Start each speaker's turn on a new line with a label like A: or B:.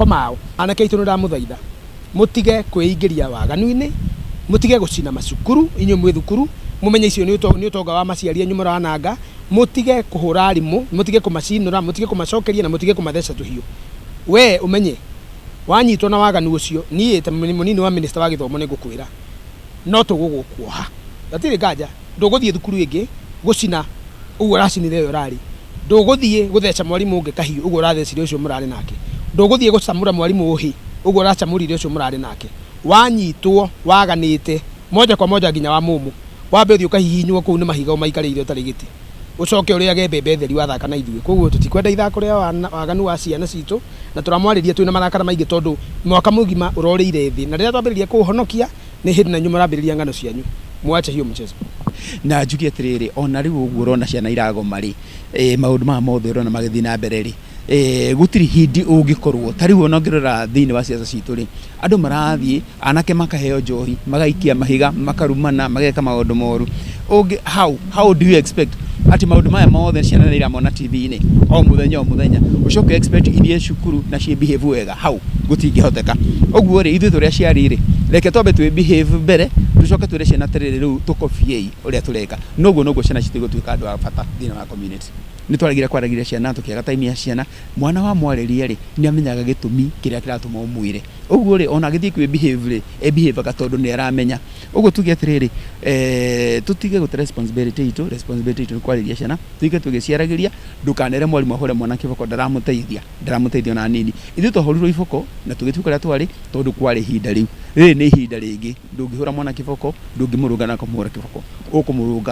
A: moko mao anake itu ndiramuthaitha mutige kweingiria waganu-ini mutige gucina macukuru inyu mwi thukuru mumenye icio ni utonga wa maciari anyu murananga mutige kuhura arimu mutige kumacinura mutige kumacokeria na mutige kumatheca tuhiu we umenye wanyitwo na waganu ucio nie ta munini wa minister wa githomo ni ngukwira no tugugukuoha atiri nganja nduguthie thukuru ingi gucina uguo racinire yo rari nduguthie gutheca mwarimu ungi kahiu uguo rathecire ucio murari nake nduguthie gucamura mwarimu uhi uguo racamurire ucio murari nake wanyitwo waganite moja kwa moja nginya wa mumu wambe uthio kahihinywo kuu ni mahiga maikarire utari giti ucoke uria gebebe theri wathaka na ithuĩ koguo tutikwenda ithako ria waganu wa ciana citu na turamwariria twina marakara maingi tondu mwaka mugima urorire thi na riria twambiriria kuhonokia ni hindi na nyuma rambiriria ngano cianyu mwache hiyo mchezo
B: na njuki atiriri ona riu uguo urona ciana iragoma ri maundu ma mothe urona magithii na mbere ri gutiri hindi ungikorwo tari wona ngirora thiini wa ciaca citu ri andu marathie anake makaheo njohi magaikia mahiga makarumana mageka maundu moru how do you expect ati maundu maya mothe ciana nĩ iramona TV-inĩ o muthenya ucoke expect irie cukuru na cie behave wega how gutingihoteka oguo ri ithuĩ tũrĩa ciari ri reke twambe twĩ behave mbere tucoke twĩre ciana atĩrĩrĩ rĩu tũkobie ũrĩa tureka noguo ciana citigũtuĩka andũ a bata thĩinĩ wa community ni twaragira kwaragira ciana tukiaga time ya ciana mwana wa mwareria ri ni amenyaga gitumi kiria kiratuma umwire oguo ri ona githii kwi behave ri behave ga tondu ni aramenya oguo tuge atiriri tutige gute responsibility itu kwariria ciana tuige tugiciaragiria ndukanere mwarimu ahore mwana kiboko ndaramuteithia na nini ithu twahorirwo iboko na tugituka ria twari tondu kwari hinda riu ni hinda ringi ndungihura mwana kiboko ndungimurunga na kumuhura kiboko ukumurunga